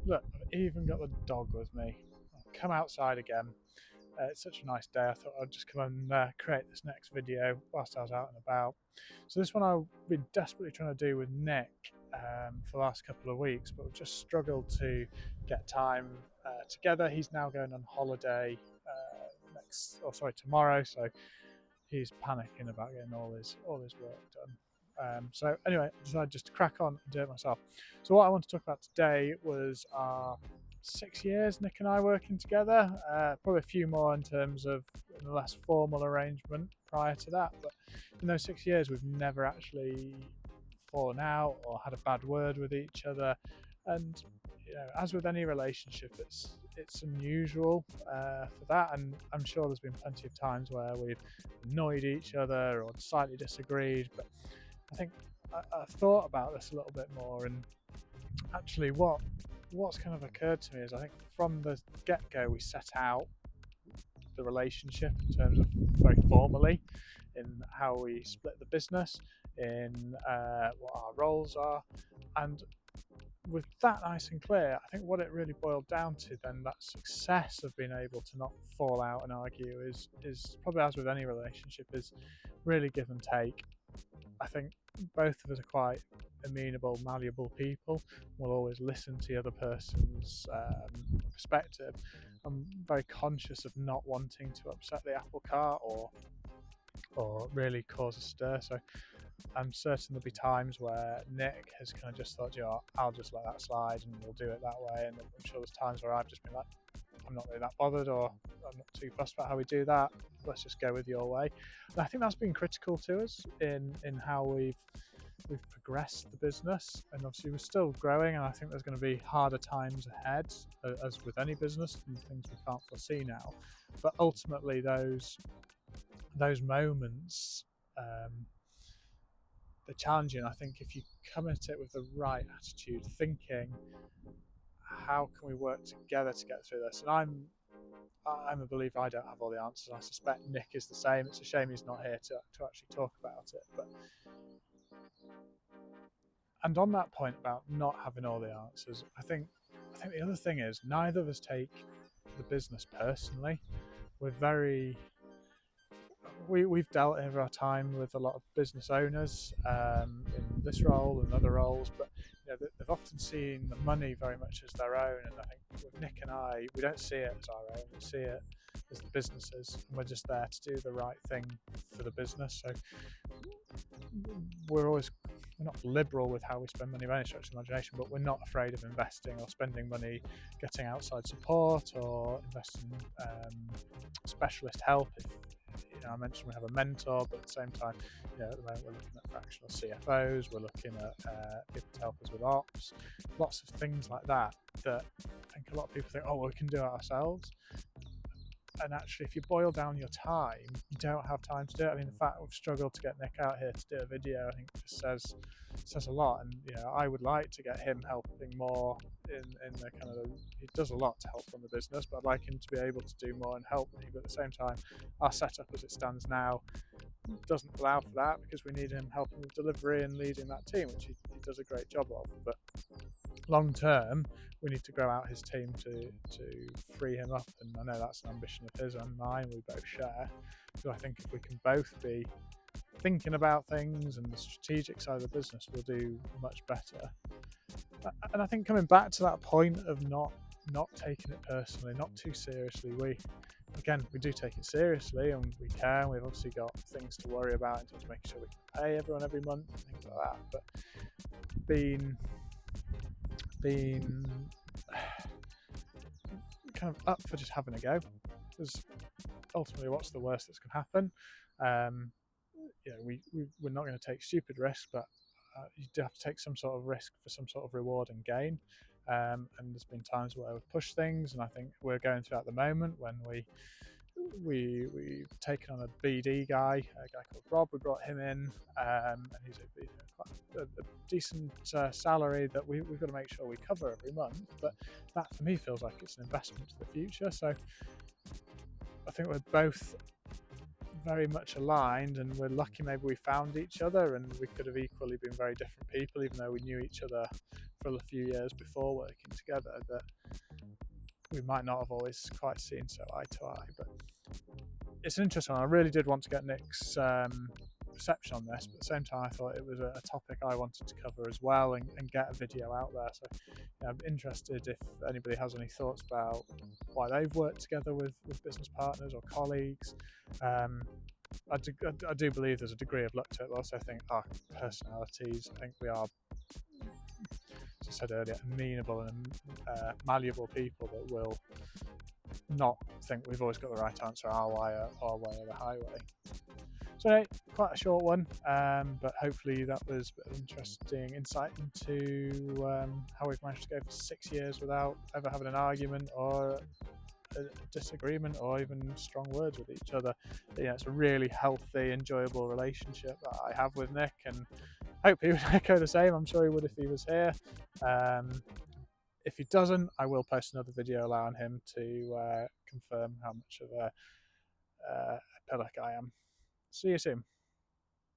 look, I even got the dog with me. I've come outside again. It's such a nice day. I thought I'd just come and create this next video whilst I was out and about. So this one I've been desperately trying to do with Nick for the last couple of weeks, but we've just struggled to get time together. He's now going on holiday tomorrow, so he's panicking about getting all his work done. So anyway, I decided just to crack on and do it myself. So what I want to talk about today was our 6 years Nick and I working together. Probably a few more in terms of a less formal arrangement prior to that, but in those 6 years we've never actually fallen out or had a bad word with each other. And as with any relationship, it's unusual for that, and I'm sure there's been plenty of times where we've annoyed each other or slightly disagreed. But I think I've thought about this a little bit more, and actually what's kind of occurred to me is I think from the get-go we set out the relationship in terms of very formally in how we split the business, in what our roles are, and with that nice and clear, I think what it really boiled down to then, that success of being able to not fall out and argue is probably, as with any relationship, is really give and take. I think both of us are quite amenable, malleable people. We'll always listen to the other person's perspective. I'm very conscious of not wanting to upset the apple cart or really cause a stir. So I'm certain there'll be times where Nick has kind of just thought, I'll just let that slide and we'll do it that way. And I'm sure there's times where I've just been like, I'm not really that bothered, or I'm not too fussed about how we do that. Let's just go with your way. And I think that's been critical to us in how we've progressed the business. And obviously we're still growing, and I think there's going to be harder times ahead, as with any business, and things we can't foresee now. But ultimately, those moments, they're challenging. I think if you come at it with the right attitude, thinking, how can we work together to get through this? And I'm a believer I don't have all the answers. I suspect Nick is the same. It's a shame he's not here to actually talk about it. And on that point about not having all the answers, I think the other thing is neither of us take the business personally. We've dealt over our time with a lot of business owners in this role and other roles, but they've often seen the money very much as their own. And I think with Nick and I, we don't see it as our own. We see it as the business's, and we're just there to do the right thing for the business. So we're not liberal with how we spend money by any stretch of the imagination, but we're not afraid of investing or spending money, getting outside support or investing specialist help. I mentioned we have a mentor, but at the same time, at the moment we're looking at fractional CFOs, we're looking at people to help us with ops, lots of things like that I think a lot of people think, we can do it ourselves. And actually, if you boil down your time, you don't have time to do it. I mean, the fact we've struggled to get Nick out here to do a video, I think just says a lot. And I would like to get him helping more in the kind of he does a lot to help run the business, but I'd like him to be able to do more and help me. But at the same time, our setup as it stands now doesn't allow for that, because we need him helping with delivery and leading that team, which he does a great job of. But long term, we need to grow out his team to free him up, and I know that's an ambition of his and mine, we both share. So I think if we can both be thinking about things and the strategic side of the business, we'll do much better. And I think coming back to that point of not taking it personally, not too seriously, we do take it seriously, and we care. We've obviously got things to worry about in terms of making sure we can pay everyone every month and things like that, but being kind of up for just having a go, because ultimately, what's the worst that's going to happen? We're not going to take stupid risks, but you do have to take some sort of risk for some sort of reward and gain. And there's been times where we've pushed things, and I think we're going through at the moment when we've taken on a BD guy, a guy called Rob. We brought him in, and he's quite a decent salary that we've got to make sure we cover every month. But that for me feels like it's an investment to the future. So I think we're both very much aligned, and we're lucky maybe we found each other, and we could have equally been very different people, even though we knew each other for a few years before working together that we might not have always quite seen so eye to eye. But it's an interesting one. I really did want to get Nick's perception on this, but at the same time I thought it was a topic I wanted to cover as well, and get a video out there. So I'm interested if anybody has any thoughts about why they've worked together with business partners or colleagues. I do believe there's a degree of luck to it, but I also think our personalities, I think we are, as I said earlier, amenable and malleable people that will not think we've always got the right answer our way or the highway. So anyway, quite a short one, but hopefully that was an interesting insight into how we've managed to go for 6 years without ever having an argument or a disagreement or even strong words with each other. But, yeah, it's a really healthy, enjoyable relationship that I have with Nick, and hope he would echo the same. I'm sure he would if he was here. If he doesn't, I will post another video allowing him to confirm how much of a pillock I am. See you soon.